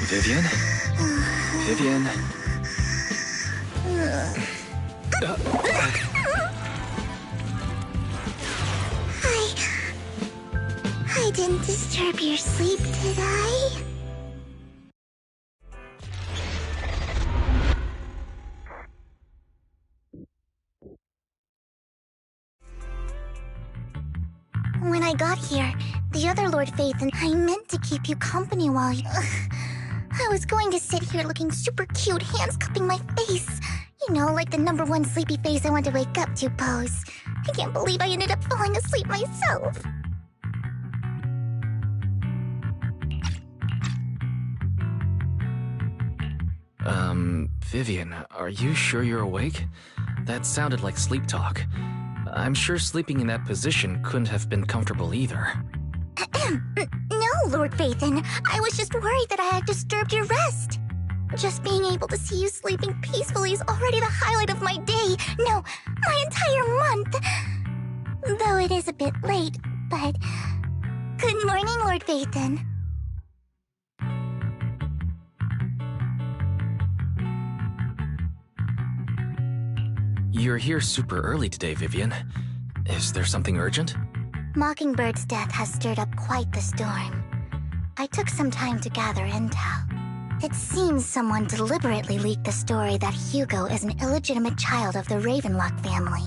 Vivian? Vivian? I didn't disturb your sleep, did I? When I got here, the other Lord Faith and I meant to keep you company while you... I was going to sit here looking super cute, hands cupping my face. You know, like the #1 sleepy face I want to wake up to pose. I can't believe I ended up falling asleep myself. Vivian, are you sure you're awake? That sounded like sleep talk. I'm sure sleeping in that position couldn't have been comfortable either. No, Lord Phaethon. I was just worried that I had disturbed your rest. Just being able to see you sleeping peacefully is already the highlight of my day. No, my entire month. Though it is a bit late, but... Good morning, Lord Phaethon. You're here super early today, Vivian. Is there something urgent? Mockingbird's death has stirred up quite the storm. I took some time to gather intel. It seems someone deliberately leaked the story that Hugo is an illegitimate child of the Ravenlock family,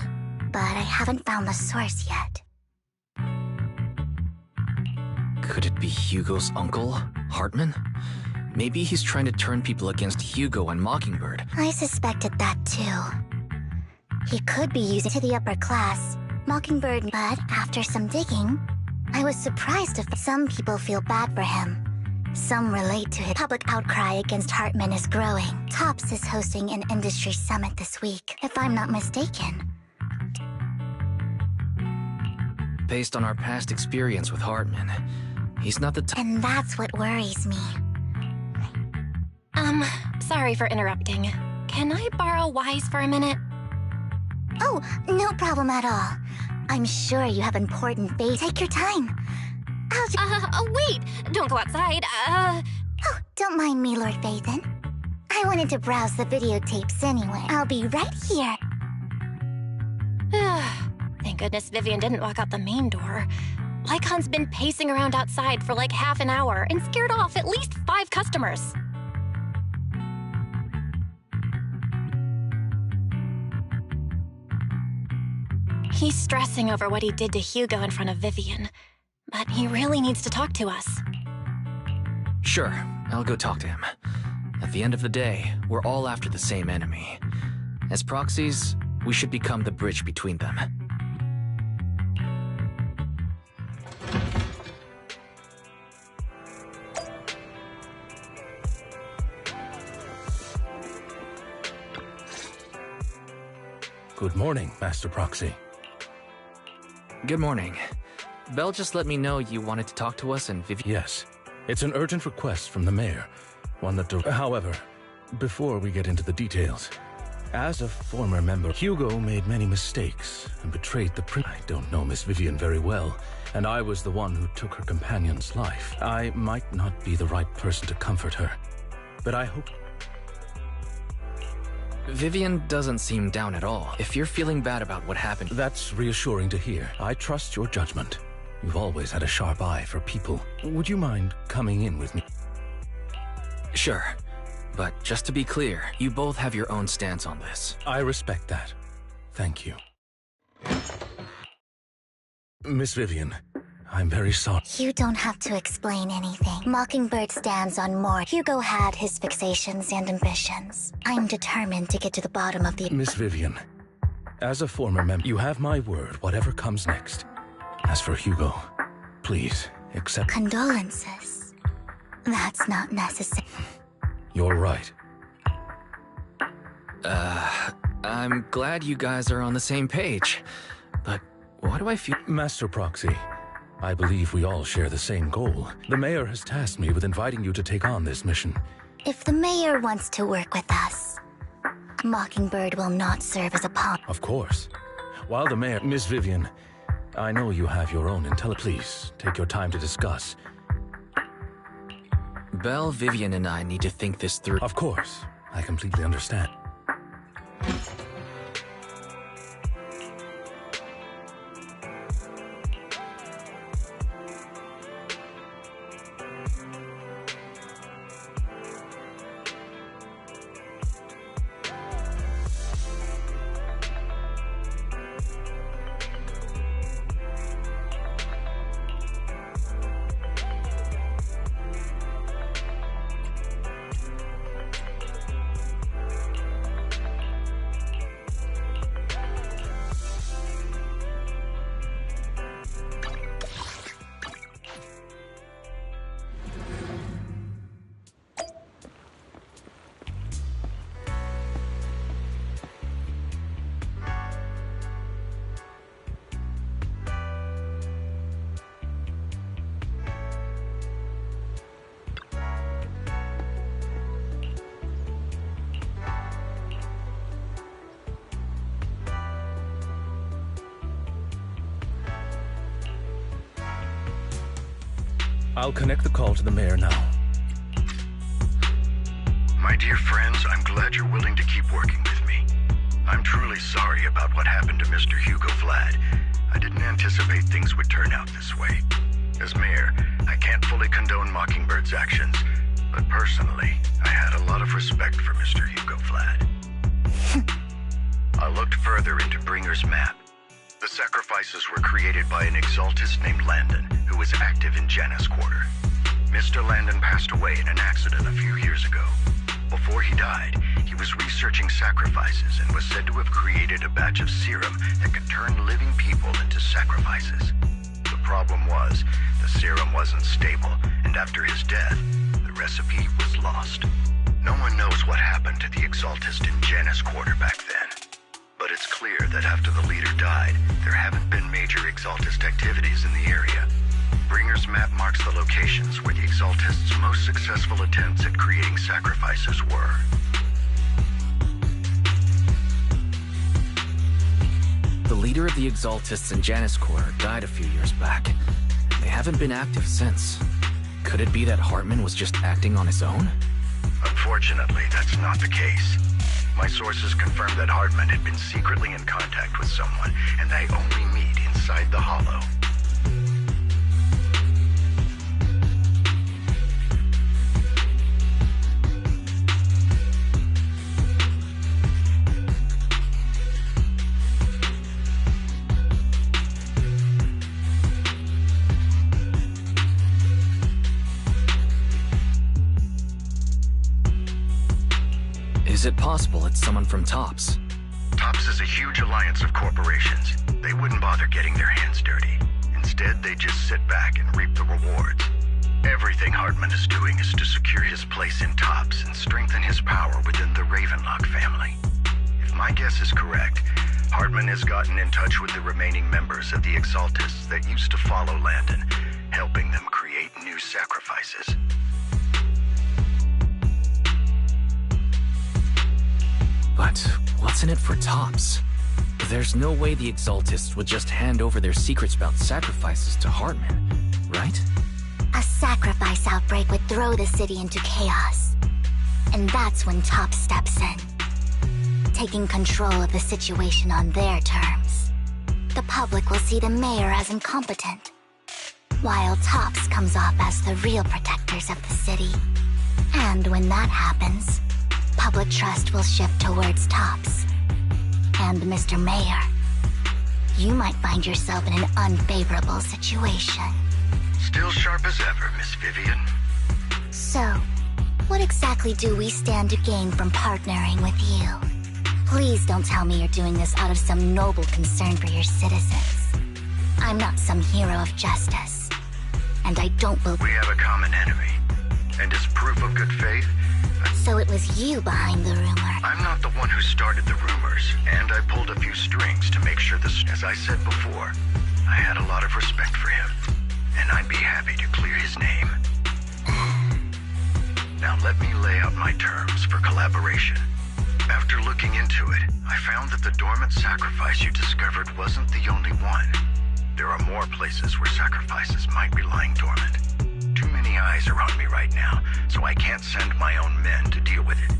but I haven't found the source yet. Could it be Hugo's uncle, Hartman? Maybe he's trying to turn people against Hugo and Mockingbird. I suspected that too. He could be using it to the upper class, Mockingbird, but after some digging, I was surprised if some people feel bad for him. Some relate to it. Public outcry against Hartman is growing. TOPS is hosting an industry summit this week, if I'm not mistaken. Based on our past experience with Hartman, he's not the type. And that's what worries me. Sorry for interrupting. Can I borrow Wise for a minute? Oh, no problem at all. I'm sure you have important things. Take your time. Wait! Don't go outside, Oh, don't mind me, Lord Phaethon. I wanted to browse the videotapes anyway. I'll be right here. Thank goodness Vivian didn't walk out the main door. Lycon's been pacing around outside for like half an hour and scared off at least 5 customers. He's stressing over what he did to Hugo in front of Vivian, but he really needs to talk to us. Sure, I'll go talk to him. At the end of the day, we're all after the same enemy. As proxies, we should become the bridge between them. Good morning, Master Proxy. Good morning. Belle just let me know you wanted to talk to us and Vivian. Yes, it's an urgent request from the mayor. One that... However, before we get into the details, as a former member, Hugo made many mistakes and betrayed the I don't know Miss Vivian very well, and I was the one who took her companion's life. I might not be the right person to comfort her, but I hope... Vivian doesn't seem down at all. If you're feeling bad about what happened... That's reassuring to hear. I trust your judgment. You've always had a sharp eye for people. Would you mind coming in with me? Sure. But just to be clear, you both have your own stance on this. I respect that. Thank you. Miss Vivian, I'm very sorry. You don't have to explain anything. Mockingbird stands on more. Hugo had his fixations and ambitions. I'm determined to get to the bottom of the... Miss Vivian, as a former member, you have my word, whatever comes next. As for Hugo, please, accept... Condolences. That's not necessary. You're right. I'm glad you guys are on the same page. But why do I feel... Master Proxy, I believe we all share the same goal. The mayor has tasked me with inviting you to take on this mission. If the mayor wants to work with us, Mockingbird will not serve as a pawn. Of course. While the mayor... Miss Vivian, I know you have your own intelligence. Please, take your time to discuss. Belle, Vivian, and I need to think this through. Of course, I completely understand. I'll connect the call to the mayor now. My dear friends, I'm glad you're willing to keep working with me. I'm truly sorry about what happened to Mr. Hugo Vlad. I didn't anticipate things would turn out this way. As mayor, I can't fully condone Mockingbird's actions, but personally, I had a lot of respect for Mr. Hugo Vlad. I looked further into Bringer's map. The sacrifices were created by an exaltist named Landon, who was active in Janus Quarter. Mr. Landon passed away in an accident a few years ago. Before he died, he was researching sacrifices and was said to have created a batch of serum that could turn living people into sacrifices. The problem was, the serum wasn't stable, and after his death, the recipe was lost. No one knows what happened to the exaltist in Janus Quarter back then. But it's clear that after the leader died, there haven't been major exaltist activities in the area. Bringer's map marks the locations where the exaltists' most successful attempts at creating sacrifices were. The leader of the exaltists in Janus Quarter died a few years back. They haven't been active since. Could it be that Hartman was just acting on his own? Unfortunately, that's not the case. My sources confirmed that Hartman had been secretly in contact with someone, and they only meet inside the Hollow. Is it possible it's someone from TOPS? TOPS is a huge alliance of corporations. They wouldn't bother getting their hands dirty. Instead, they just sit back and reap the rewards. Everything Hartman is doing is to secure his place in TOPS and strengthen his power within the Ravenlock family. If my guess is correct, Hartman has gotten in touch with the remaining members of the Exaltists that used to follow Landon, helping them create new sacrifices. But what's in it for TOPS? There's no way the Exaltists would just hand over their secrets about sacrifices to Hartman, right? A sacrifice outbreak would throw the city into chaos. And that's when TOPS steps in, taking control of the situation on their terms. The public will see the mayor as incompetent, while TOPS comes off as the real protectors of the city. And when that happens, public trust will shift towards TOPS. And Mr. Mayor, you might find yourself in an unfavorable situation. Still sharp as ever, Miss Vivian. So, what exactly do we stand to gain from partnering with you? Please don't tell me you're doing this out of some noble concern for your citizens. I'm not some hero of justice. And I don't believe— We have a common enemy. And as proof of good faith— So it was you behind the rumor. I'm not the one who started the rumors, and I pulled a few strings to make sure this— As I said before, I had a lot of respect for him, and I'd be happy to clear his name. Now let me lay out my terms for collaboration. After looking into it, I found that the dormant sacrifice you discovered wasn't the only one. There are more places where sacrifices might be lying dormant. Too many eyes are on me right now, so I can't send my own men to deal with it.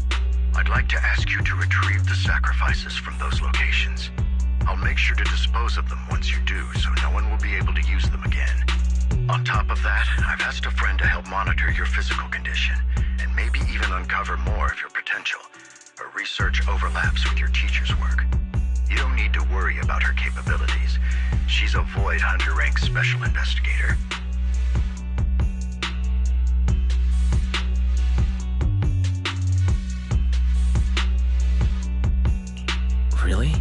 I'd like to ask you to retrieve the sacrifices from those locations. I'll make sure to dispose of them once you do, so no one will be able to use them again. On top of that, I've asked a friend to help monitor your physical condition, and maybe even uncover more of your potential. Her research overlaps with your teacher's work. You don't need to worry about her capabilities. She's a Void Hunter rank special investigator. Really?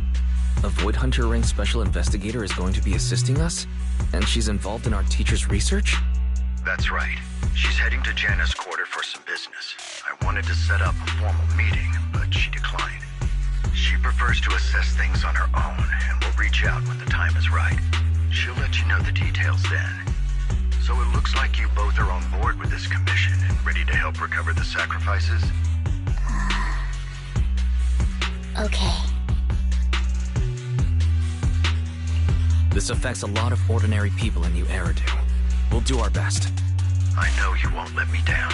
A Void Hunter rank special investigator is going to be assisting us? And she's involved in our teacher's research? That's right. She's heading to Janna's quarter for some business. I wanted to set up a formal meeting, but she declined. She prefers to assess things on her own, and will reach out when the time is right. She'll let you know the details then. So it looks like you both are on board with this commission and ready to help recover the sacrifices? Okay. This affects a lot of ordinary people in New Eridu. We'll do our best. I know you won't let me down.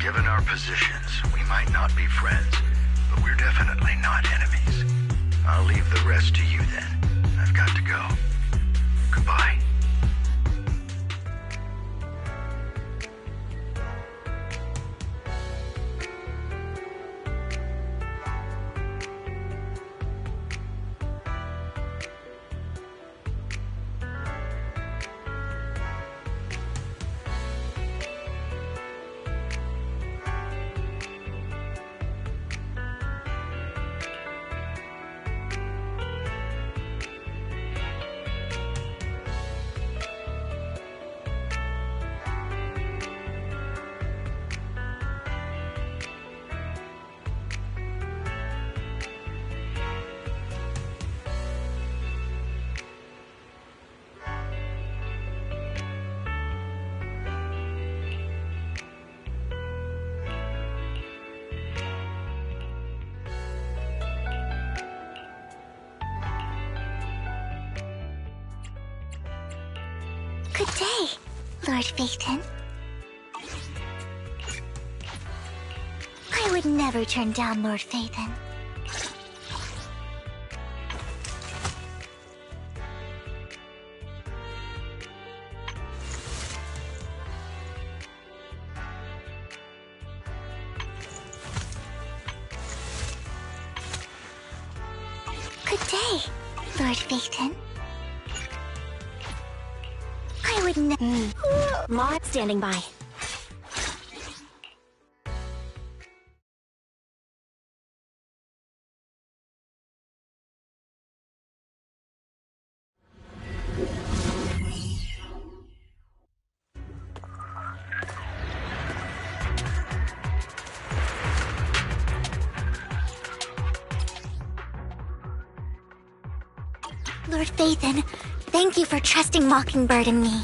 Given our positions, we might not be friends, but we're definitely not enemies. I'll leave the rest to you then. I've got to go. Goodbye. Good day, Lord Phaeton. I would never turn down Lord Phaeton. Good day, Lord Phaeton. I would never. Maud standing by. Lord Phaeton, thank you for trusting Mockingbird and me.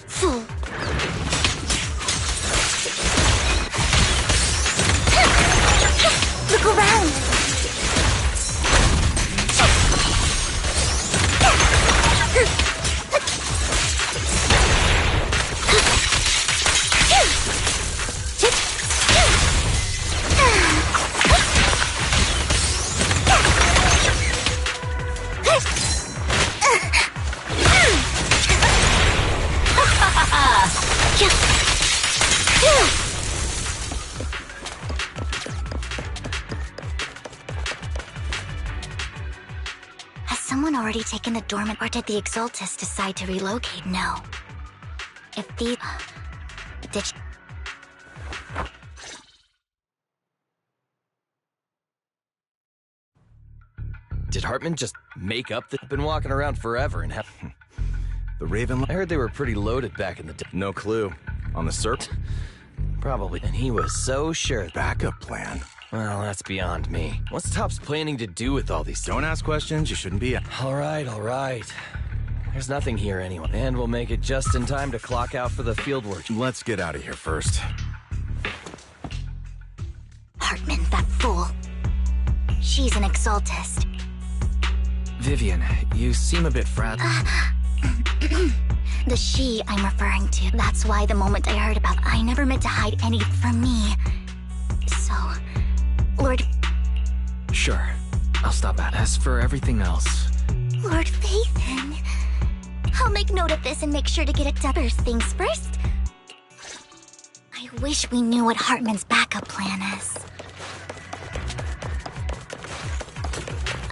Fool. Look around! Has someone already taken the dormant, or did the Exaltus decide to relocate? No. If the... Did Hartman just make up that? Been walking around forever and have... The Raven... I heard they were pretty loaded back in the day. No clue. On the SERP? Probably. And he was so sure. Backup plan. Well, that's beyond me. What's Topps planning to do with all these things? Don't ask questions you shouldn't be... All right. There's nothing here anyway. And we'll make it just in time to clock out for the field work. Let's get out of here first. Hartman, that fool. She's an Exaltist. Vivian, you seem a bit frazzled. The she I'm referring to. That's why the moment I heard about I never meant to hide any from me. So, Lord... Sure, I'll stop at. As for everything else... Lord Phaethon, I'll make note of this and make sure to get it done. First things first. I wish we knew what Hartman's backup plan is.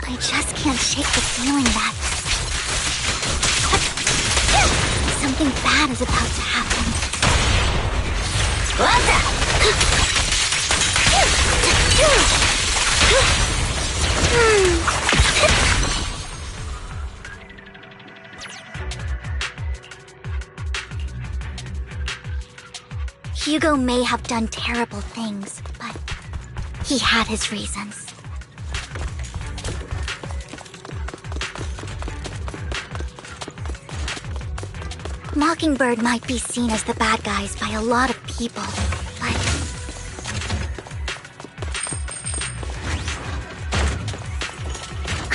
I just can't shake the feeling that... something bad is about to happen. Hugo may have done terrible things, but he had his reasons. Mockingbird might be seen as the bad guys by a lot of people, but...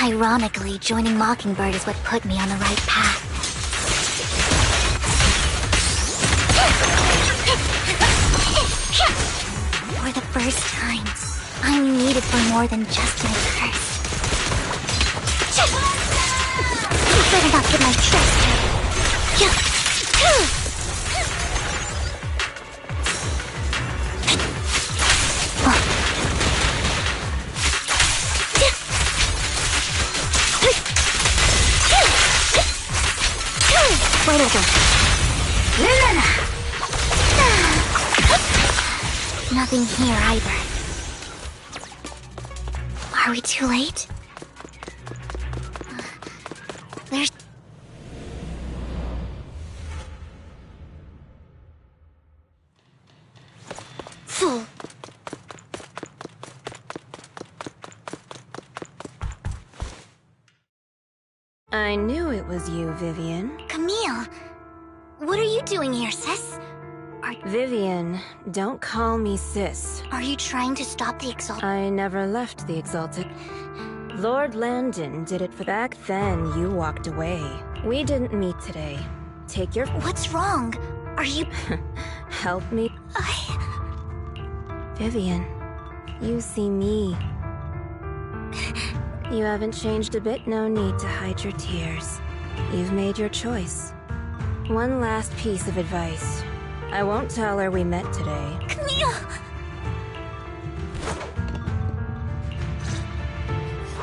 ironically, joining Mockingbird is what put me on the right path. For the first time, I'm needed for more than just my curse. You better not get my trust hurt. Wait a minute. Nothing here either. Are we too late? There's... Fool. I knew it was you, Vivian. Camille, what are you doing here, sis? Vivian, don't call me sis. Are you trying to stop the Exalted? I never left the Exalted. Lord Landon did it for back then you walked away. We didn't meet today. Take your... What's wrong? Are you... Help me. Vivian, you see me. You haven't changed a bit, no need to hide your tears. You've made your choice. One last piece of advice. I won't tell her we met today. Camille!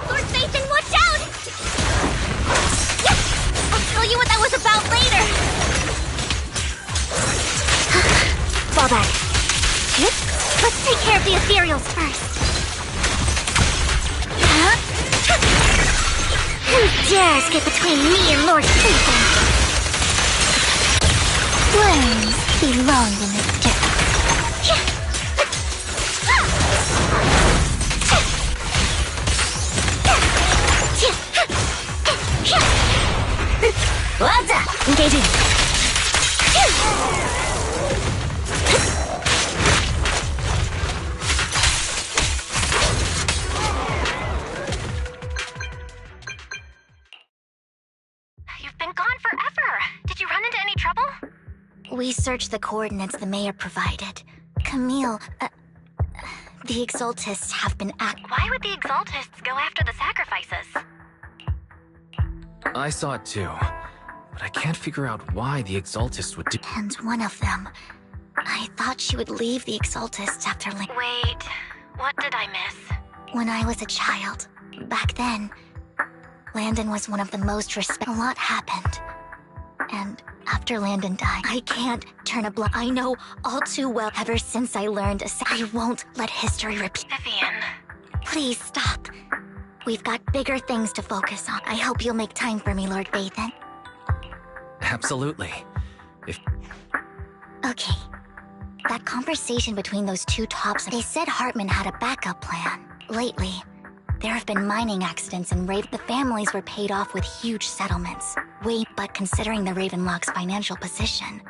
Lord Phaethon, watch out! Yes! I'll tell you what that was about later! Fall back. Let's take care of the ethereals first. Who dares get between me and Lord Phaethon? Flames belong in the dirt. Engaging. You've been gone forever. Did you run into any trouble? We searched the coordinates the mayor provided. Camille, the Exaltists have been Why would the Exaltists go after the sacrifices? I saw it too, but I can't figure out why the Exaltists would do... And one of them, I thought she would leave the Exaltists after Wait, what did I miss? When I was a child, back then, Landon was one of the most respected. A lot happened. And after Landon died, I can't turn a blind... I know all too well ever since I learned I won't let history repeat. Vivian. Please stop. We've got bigger things to focus on. I hope you'll make time for me, Lord Phaethon. Absolutely. Okay. That conversation between those two tops, they said Hartman had a backup plan. Lately, there have been mining accidents and the families were paid off with huge settlements. But considering the Ravenlock's financial position...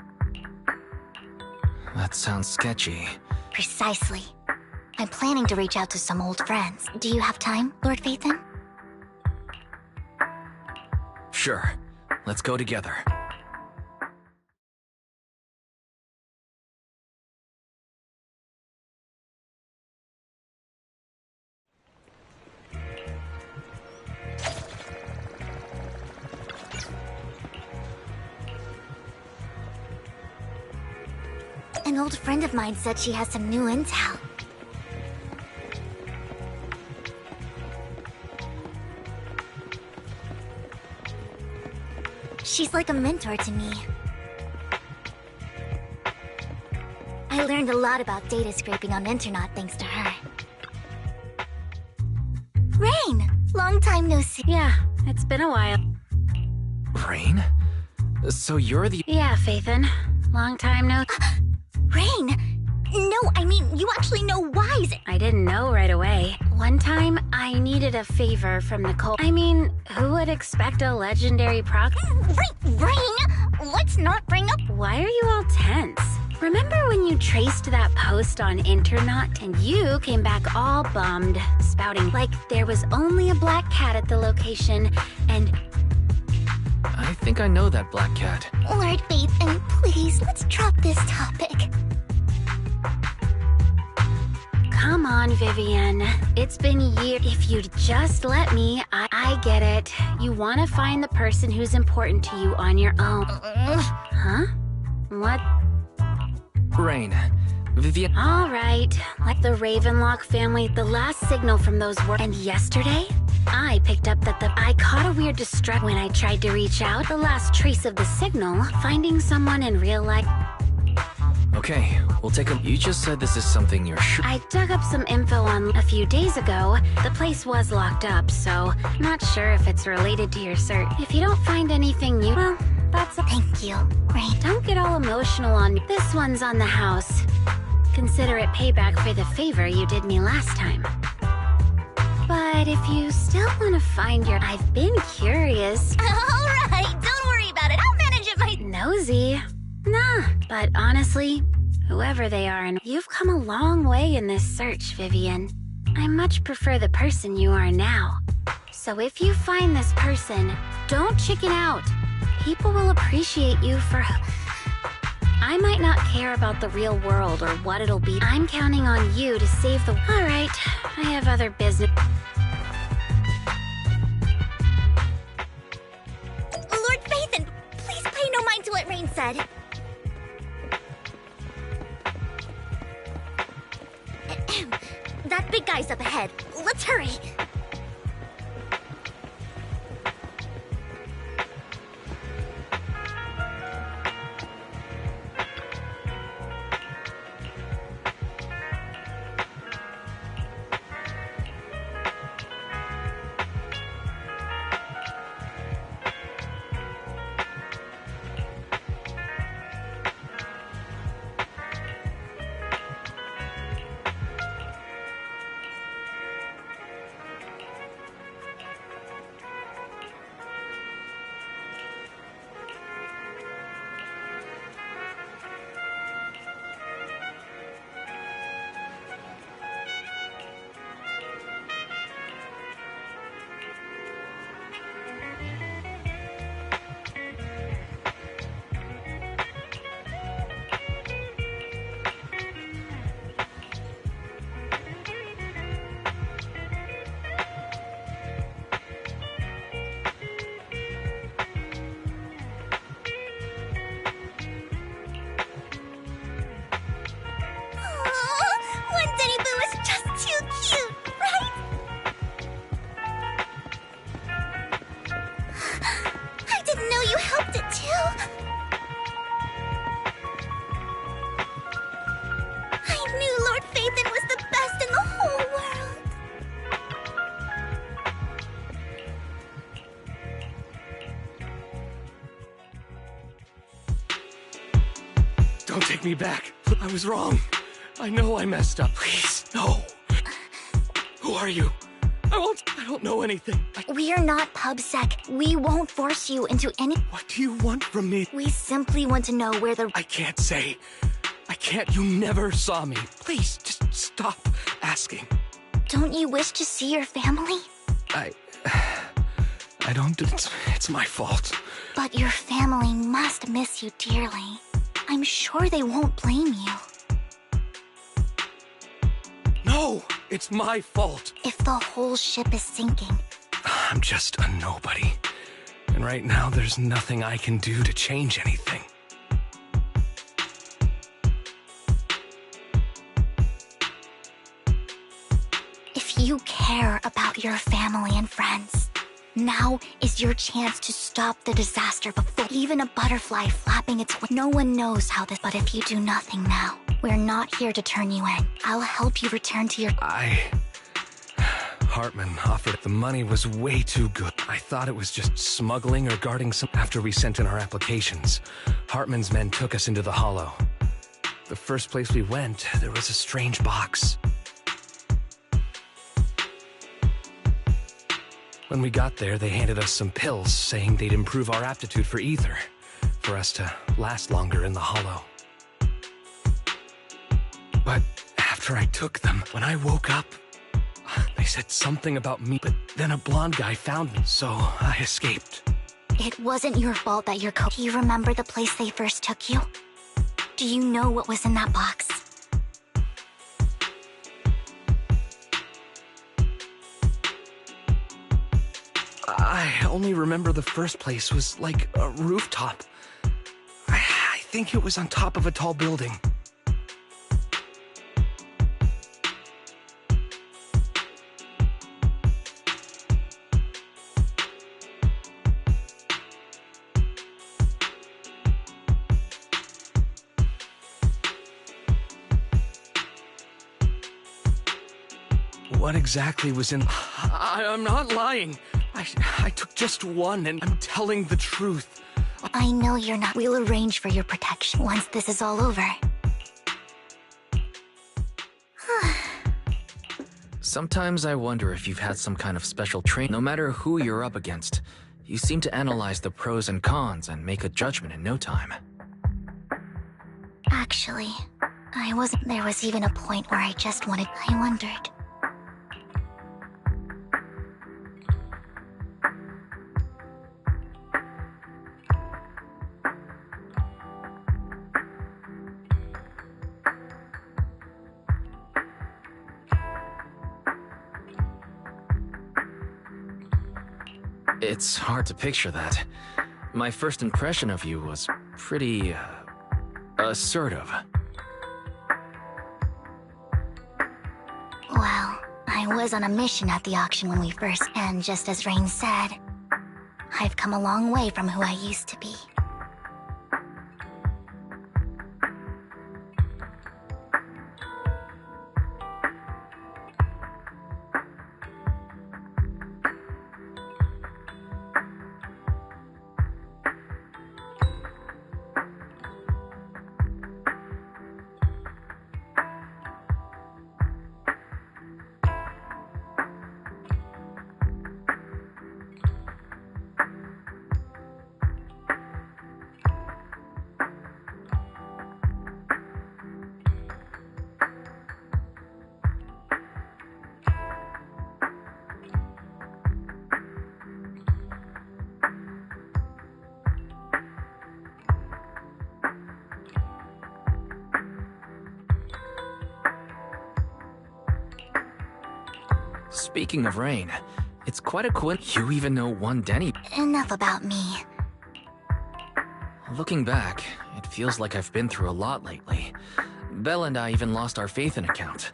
That sounds sketchy. Precisely. I'm planning to reach out to some old friends. Do you have time, Lord Phaethon? Sure. Let's go together. An old friend of mine said she has some new intel. She's like a mentor to me. I learned a lot about data scraping on the internet thanks to her. Rain! Long time no see. Yeah, it's been a while. Rain? So you're the... Yeah, Faithin. Long time no... Rain! No, I mean, you actually know why. I didn't know right away. One time, I needed a favor from Nicole. I mean, who would expect a legendary proc- Rain! Let's not bring up... Why are you all tense? Remember when you traced that post on internet and you came back all bummed, spouting like there was only a black cat at the location and... I think I know that black cat. Lord Faithin, please, let's drop this topic. Come on, Vivian. It's been years. If you'd just let me, I get it. You want to find the person who's important to you on your own. Huh? What? Rain. Vivian... All right. Like the Ravenlock family, the last signal from those were... And yesterday, I picked up that I caught a weird distress when I tried to reach out. The last trace of the signal, finding someone in real life... Okay, we'll take a... You just said this is something you're sure... I dug up some info on a few days ago. The place was locked up, so not sure if it's related to your search. If you don't find anything new, well, that's... Thank you, Rain. Don't get all emotional on me. This one's on the house. Consider it payback for the favor you did me last time. But if you still want to find your... I've been curious. Alright, don't worry about it. I'll manage it myself. Nosy. Nah, but honestly, whoever they are, and you've come a long way in this search, Vivian. I much prefer the person you are now. So if you find this person, don't chicken out. People will appreciate you for... I might not care about the real world or what it'll be. I'm counting on you to save the... Alright, I have other business. Lord Faithin, please pay no mind to what Rain said. That big guy's up ahead. Let's hurry. Don't take me back. I was wrong. I know I messed up. Please, no. Who are you? I don't know anything. We're not PubSec. We won't force you into any... What do you want from me? We simply want to know where the... I can't say. I can't. You never saw me. Please, just stop asking. Don't you wish to see your family? I I don't... It's my fault. But your family must miss you dearly. I'm sure they won't blame you. No! It's my fault! If the whole ship is sinking... I'm just a nobody. And right now, there's nothing I can do to change anything. If you care about your family and friends, now is your chance to stop the disaster before even a butterfly flapping its wings. No one knows how this, but if you do nothing now, we're not here to turn you in. I'll help you return to your... Hartman offered the money was way too good. I thought it was just smuggling or guarding some... After we sent in our applications, Hartman's men took us into the Hollow. The first place we went, there was a strange box. When we got there, they handed us some pills, saying they'd improve our aptitude for ether, for us to last longer in the Hollow. But after I took them, when I woke up, they said something about me, but then a blonde guy found me, so I escaped. It wasn't your fault that Do you remember the place they first took you? Do you know what was in that box? I only remember the first place was like a rooftop. I think it was on top of a tall building. What exactly was in... I'm not lying. I took just one, and I'm telling the truth. I know you're not. We'll arrange for your protection once this is all over. Sometimes I wonder if you've had some kind of special training. No matter who you're up against, you seem to analyze the pros and cons and make a judgment in no time. Actually, I wasn't. There was even a point where I just wanted... I wondered. It's hard to picture that. My first impression of you was pretty, assertive. Well, I was on a mission at the auction when we first... And just as Rain said, I've come a long way from who I used to be. Speaking of Rain, it's quite a coincidence. You even know one Denny. Enough about me. Looking back, it feels like I've been through a lot lately. Belle and I even lost our faith in account.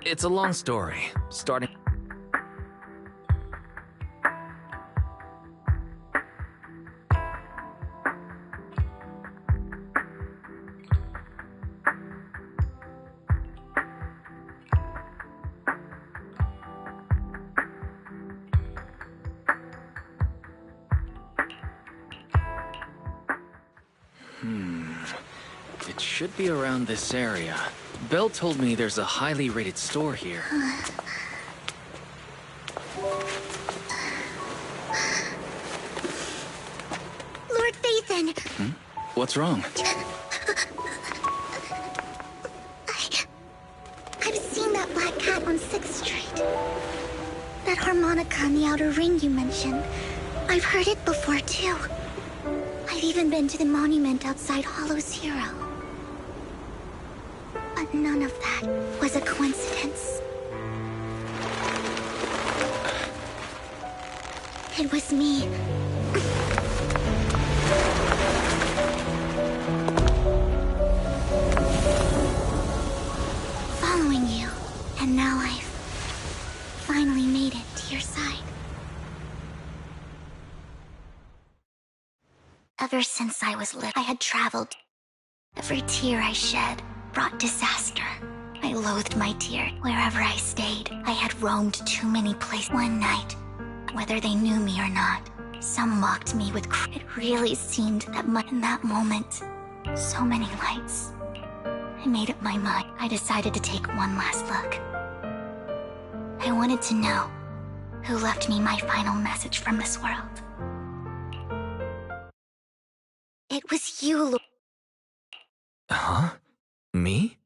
It's a long story, starting... It should be around this area. Belle told me there's a highly rated store here. Lord Phaethon! What's wrong? that on 6th Street. That harmonica in the outer ring you mentioned. I've heard it before, too. I've even been to the monument outside Hollow Zero. But none of that was a coincidence. It was me. Following you, and now I've finally made it to your side. Ever since I was little, I had traveled. Every tear I shed brought disaster. I loathed my tears. Wherever I stayed, I had roamed too many places. One night, whether they knew me or not, some mocked me with It really seemed that much in that moment. So many lights. I made up my mind. I decided to take one last look. I wanted to know who left me my final message from this world. It was you, Huh? Me?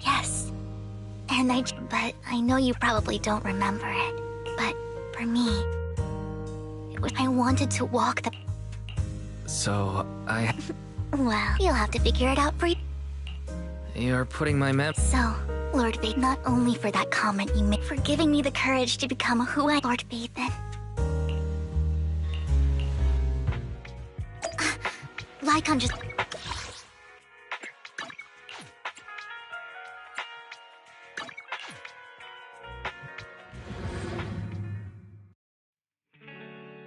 Yes. And but I know you probably don't remember it. But for me, I wanted to walk the... So, Well, you'll have to figure it out for you. You're putting my So, Lord Vaden, not only for that comment you made, for giving me the courage to become who I... Lord Vaden. Lycon just...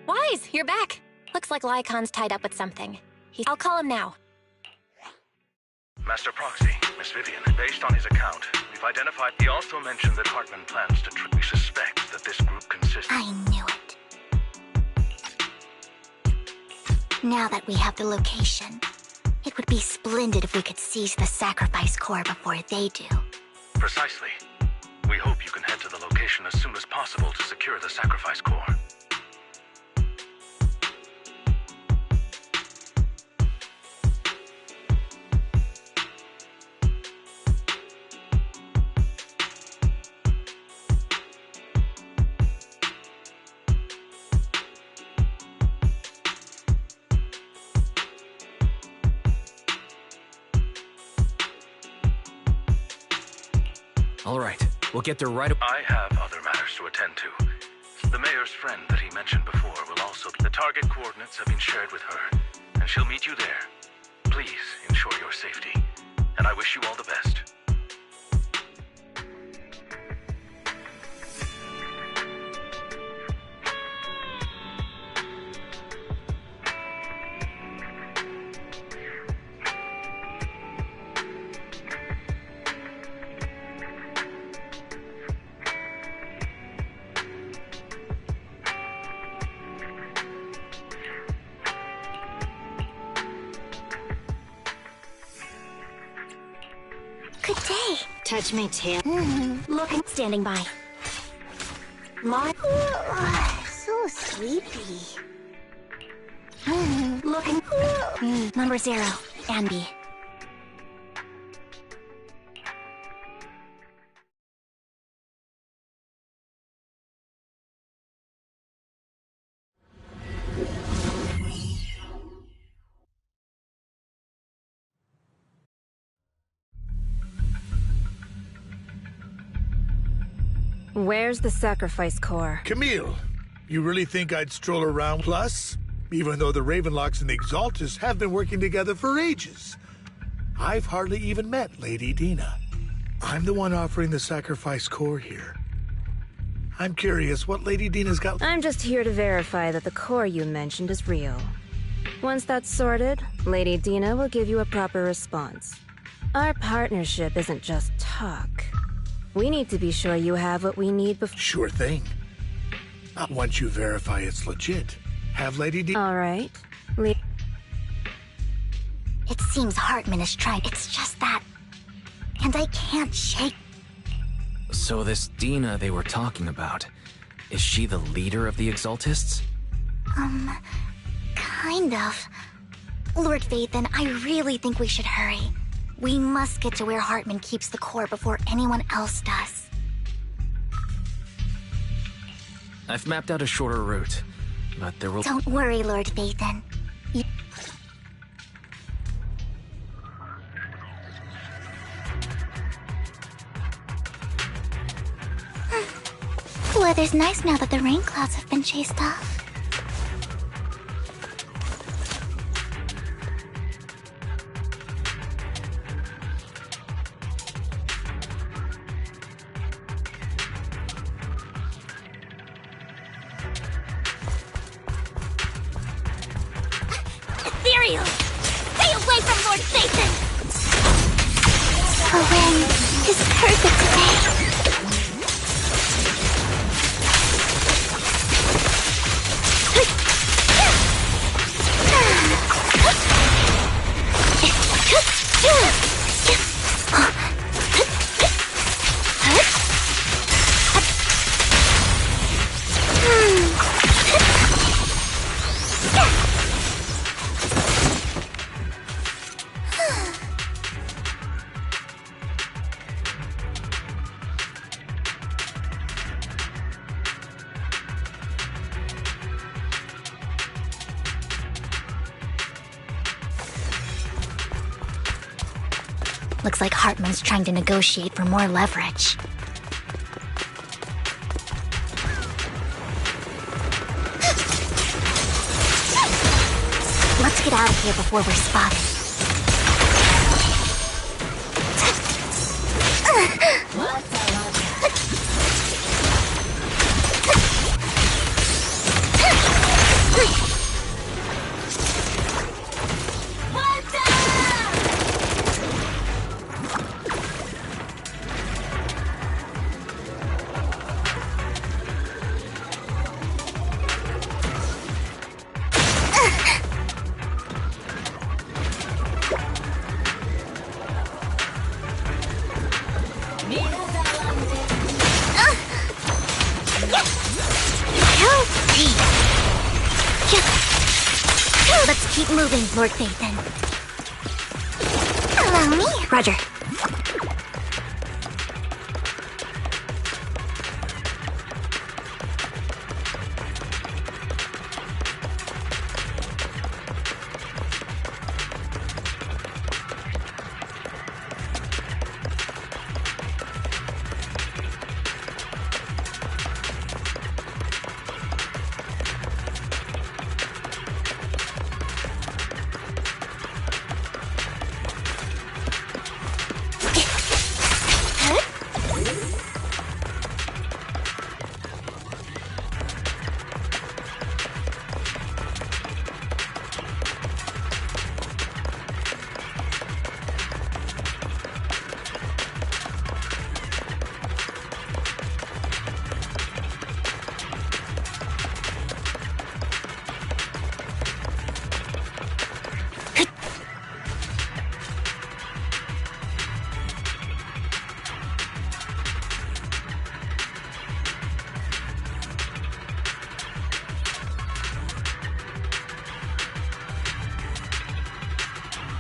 Wise, you're back. Looks like Lycon's tied up with something. I'll call him now. Master Proxy, Miss Vivian, based on his account, we've identified... He also mentioned that Hartman plans to... We suspect that this group consists... I knew it. Now that we have the location, it would be splendid if we could seize the sacrifice core before they do. Precisely. We hope you can head to the location as soon as possible to secure the sacrifice core. All right, we'll get there right... I have other matters to attend to. The mayor's friend that he mentioned before will also... The target coordinates have been shared with her, and she'll meet you there. Please ensure your safety, and I wish you all the best. Good day. Touch my tail. Looking, standing by. My... so sleepy. Looking... Number 0, Anby. Where's the sacrifice core? Camille, you really think I'd stroll around? Plus, even though the Ravenlocks and the Exaltus have been working together for ages, I've hardly even met Lady Dina. I'm the one offering the sacrifice core here. I'm curious what Lady Dina's got... I'm just here to verify that the core you mentioned is real. Once that's sorted, Lady Dina will give you a proper response. Our partnership isn't just talk. We need to be sure you have what we need before... Sure thing. Once you verify it's legit, have Lady Dina... All right. It seems Hartman is trying. It's just that. And I can't shake... So this Dina they were talking about, is she the leader of the Exaltists? Kind of. Lord Vathan, I really think we should hurry. We must get to where Hartman keeps the core before anyone else does. I've mapped out a shorter route, but there will— Don't worry, Lord Vathan. Weather's nice now that the rain clouds have been chased off. Ethereal! Stay away from Lord Vathan! The wind is perfect today. Looks like Hartman's trying to negotiate for more leverage. Let's get out of here before we're spotted. Let's keep moving, Lord Vathan. Allow me. Roger.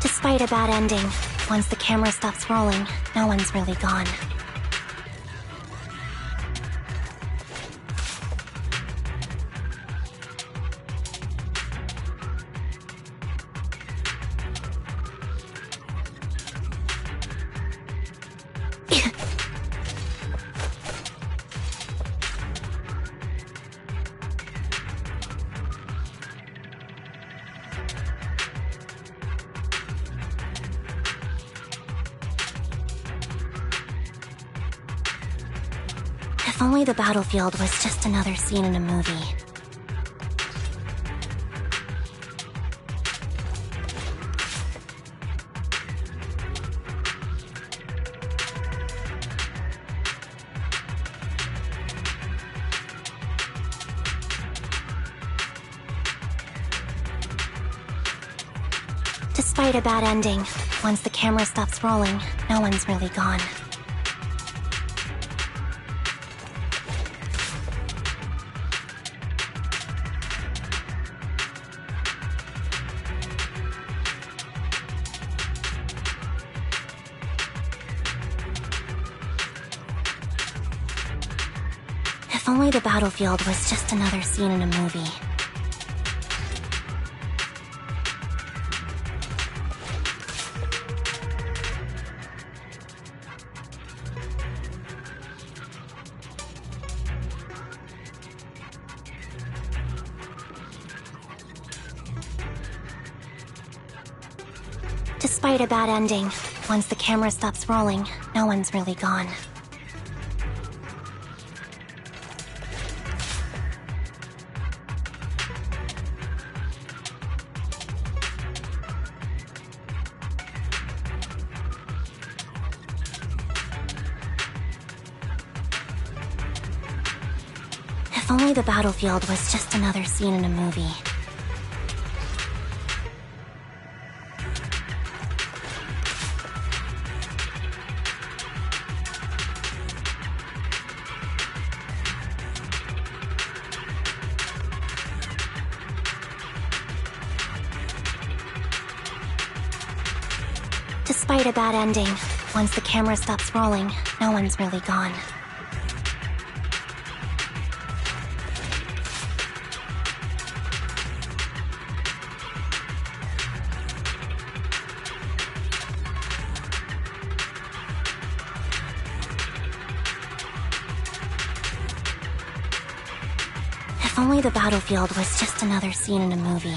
Despite a bad ending, once the camera stops rolling, no one's really gone. If only the battlefield was just another scene in a movie. Despite a bad ending, once the camera stops rolling, no one's really gone. If only the battlefield was just another scene in a movie. Despite a bad ending, once the camera stops rolling, no one's really gone. If only the battlefield was just another scene in a movie. Despite a bad ending, once the camera stops rolling, no one's really gone. If only the battlefield was just another scene in a movie.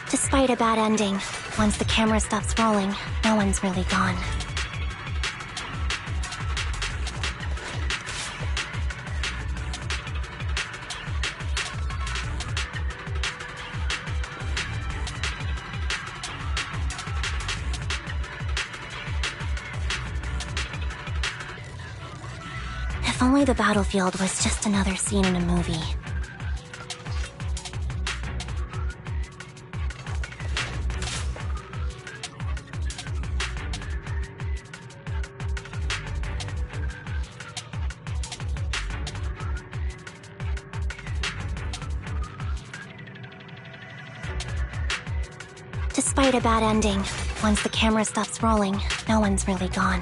Despite a bad ending, once the camera stops rolling, no one's really gone. If only the battlefield was just another scene in a movie. Despite a bad ending, once the camera stops rolling, no one's really gone.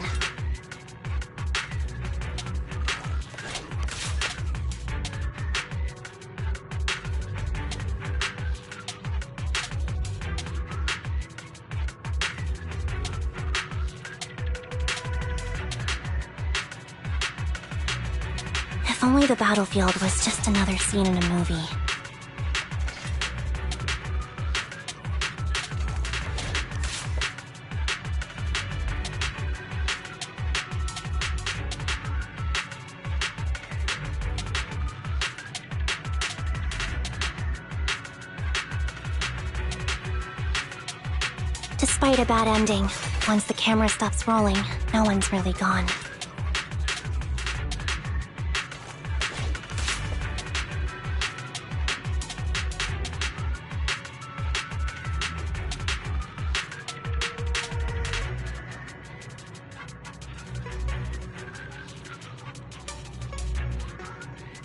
If only the battlefield was just another scene in a movie. Despite a bad ending, once the camera stops rolling, no one's really gone.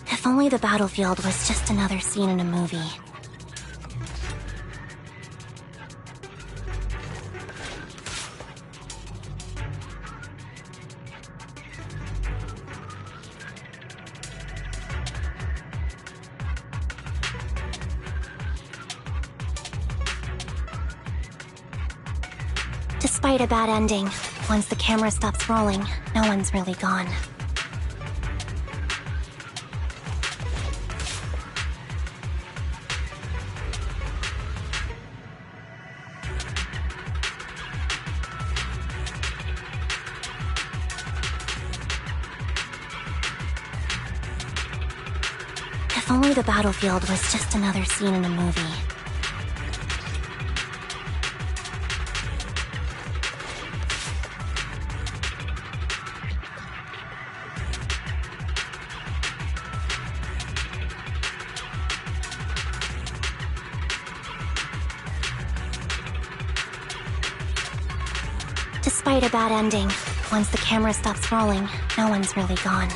If only the battlefield was just another scene in a movie. Despite a bad ending, once the camera stops rolling, no one's really gone. If only the battlefield was just another scene in a movie. Despite a bad ending, Once the camera stops rolling, no one's really gone.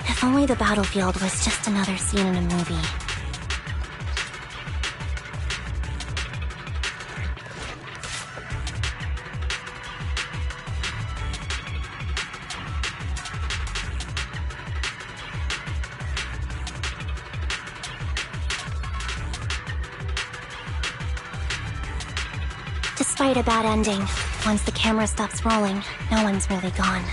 If only the battlefield was just another scene in a movie. Despite a bad ending, once the camera stops rolling, no one's really gone.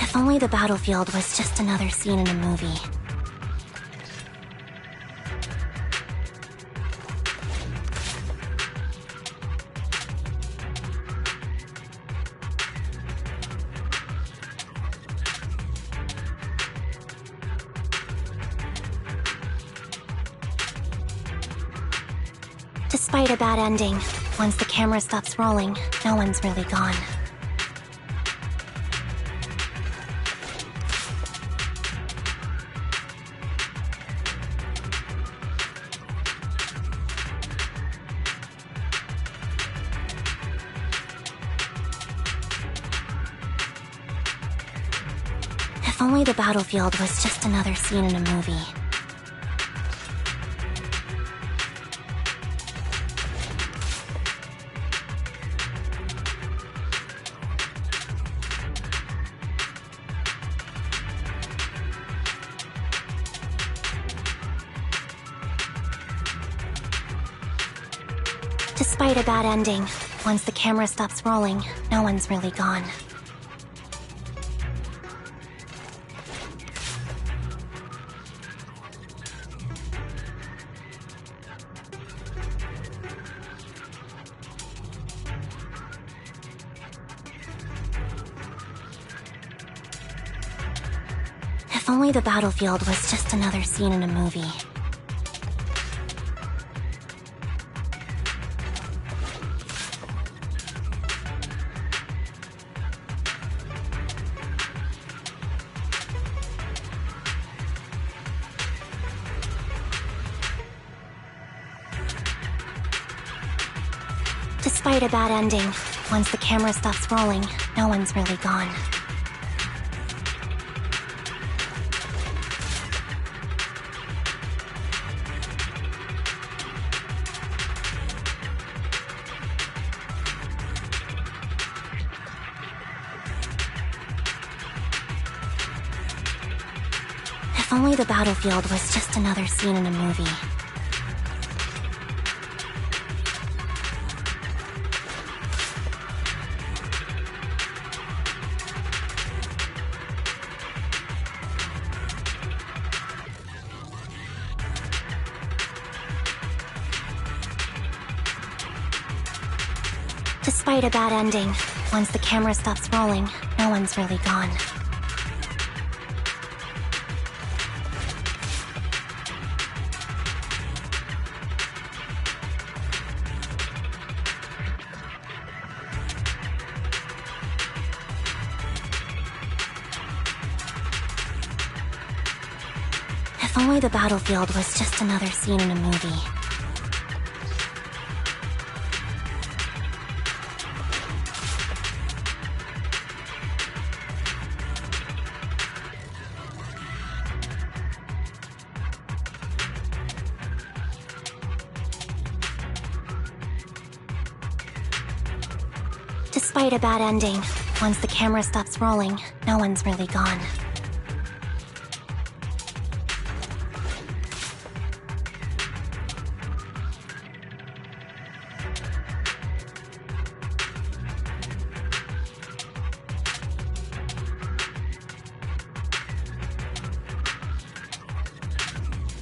If only the battlefield was just another scene in a movie. Despite a bad ending, once the camera stops rolling, no one's really gone. If only the battlefield was just another scene in a movie. Despite a bad ending, once the camera stops rolling, no one's really gone. If only the battlefield was just another scene in a movie. Despite a bad ending, once the camera stops rolling, no one's really gone. If only the battlefield was just another scene in a movie. Despite a bad ending, once the camera stops rolling, no one's really gone. If only the battlefield was just another scene in a movie. Despite a bad ending, once the camera stops rolling, no one's really gone.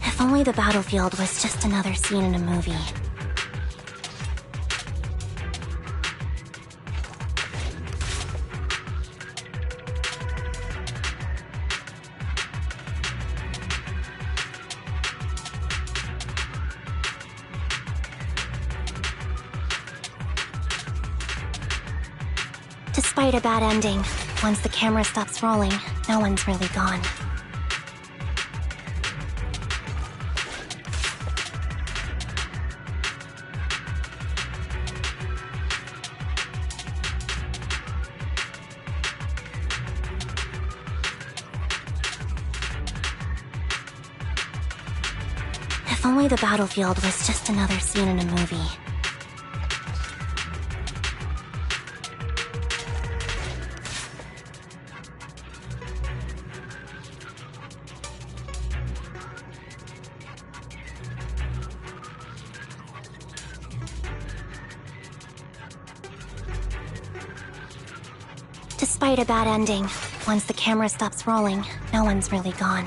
If only the battlefield was just another scene in a movie. Despite a bad ending, once the camera stops rolling, no one's really gone. If only the battlefield was just another scene in a movie. Despite a bad ending, once the camera stops rolling, no one's really gone.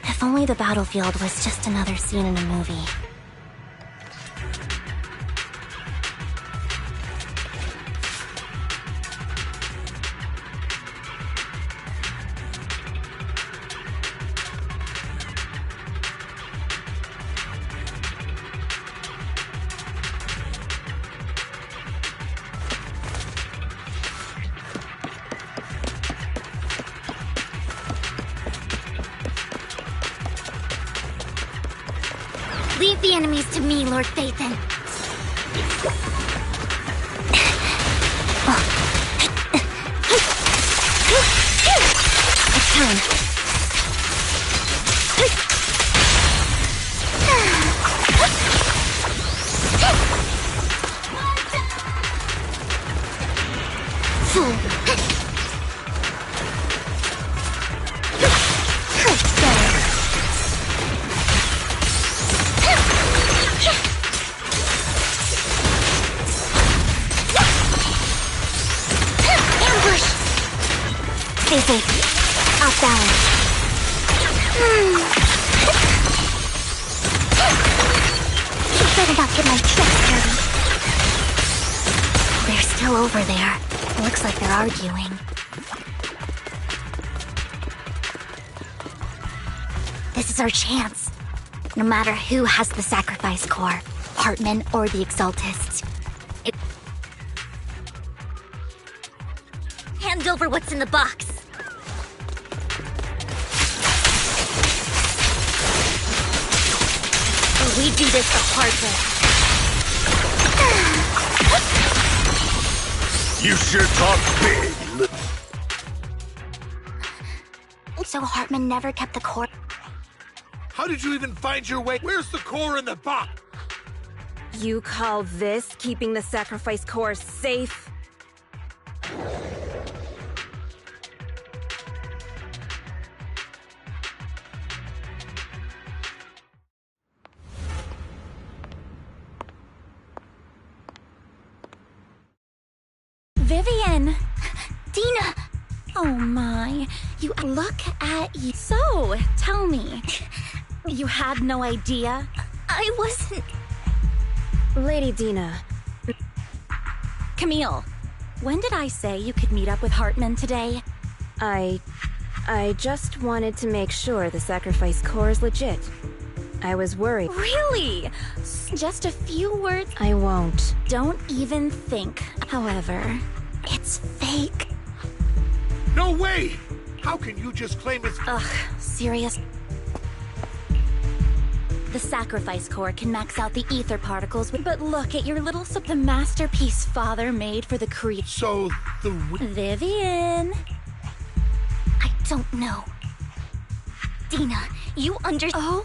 If only the battlefield was just another scene in a movie. Leave the enemies to me, Lord Phaethon. It's time. Stay safe. Off balance. Better not get my chest dirty. They're still over there. Looks like they're arguing. This is our chance. No matter who has the sacrifice core, Hartman or the Exaltists. Hand over what's in the box. We do this the hard way. You sure talk big. So Hartman never kept the core. How did you even find your way? Where's the core in the box? You call this keeping the sacrifice core safe? Vivian! Dina! Oh my, you look at you. So, tell me, you had no idea? I wasn't... Lady Dina. Camille, when did I say you could meet up with Hartman today? I just wanted to make sure the sacrifice core is legit. I was worried. Really? Just a few words? I won't. Don't even think. However, It's fake. No way! How can you just claim it's... ugh, serious? The sacrifice core can max out the ether particles, but look at your little the masterpiece Father made for the creature. So, the... Vivian! I don't know. Dina, you Oh,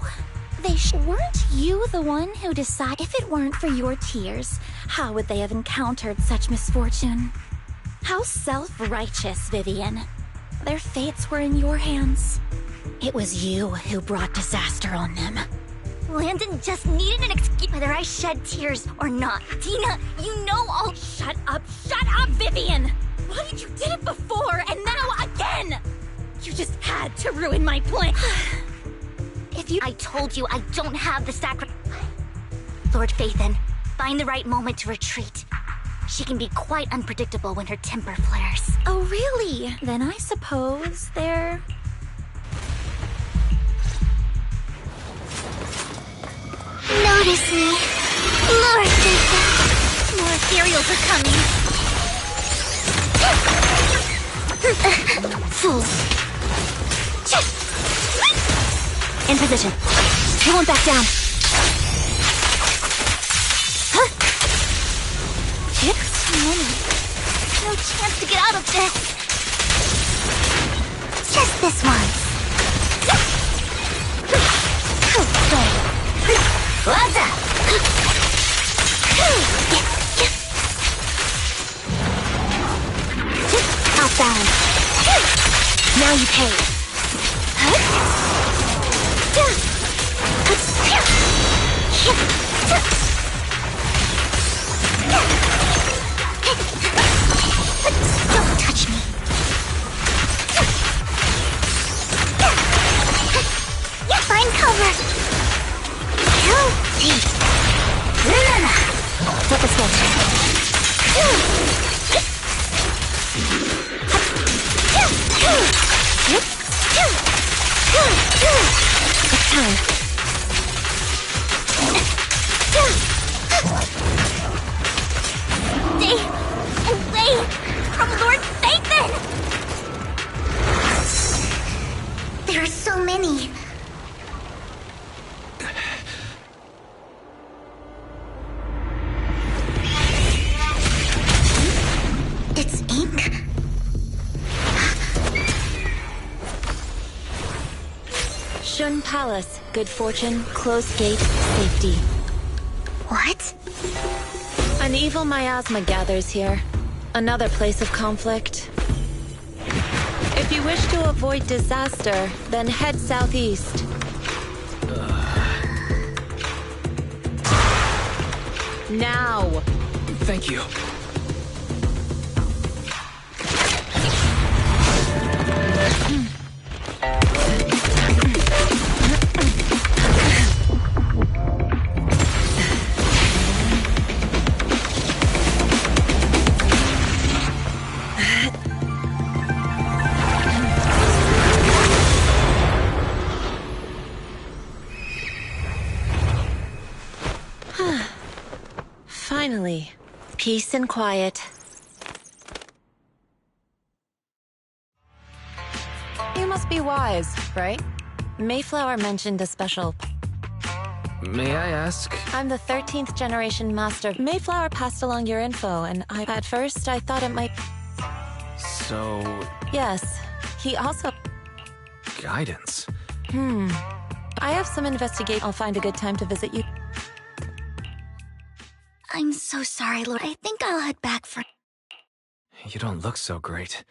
weren't you the one who decided? If it weren't for your tears, how would they have encountered such misfortune? How self-righteous, Vivian. Their fates were in your hands. It was you who brought disaster on them. Landon just needed an excuse, whether I shed tears or not. Dina, you know all... Shut up, Vivian! Why did you did it before and now again? You just had to ruin my plan. I told you I don't have the sacrifice. Lord Phaethon, find the right moment to retreat. She can be quite unpredictable when her temper flares. Oh, really? Then I suppose they're... Notice me. Lure Satan. More ethereals are coming. Fools. In position. They won't back down. Huh? Too many. No chance to get out of this. Just this once. What's up? Off balance. Now you pay. Don't touch me. Find cover. Flip a switch. It's time. Stay away from Lord Satan! There are so many. It's ink? Shun Palace. Good fortune, closed gate, safety. What? An evil miasma gathers here. Another place of conflict. If you wish to avoid disaster, then head southeast. Now! Thank you. Finally, peace and quiet. You must be wise, right? Mayflower mentioned a special... May I ask? I'm the 13th generation master. Mayflower passed along your info, and at first I thought it might... So... Yes, he also... Guidance? I have some investigate. I'll find a good time to visit you. I'm so sorry, Lord. I think I'll head back for... You don't look so great.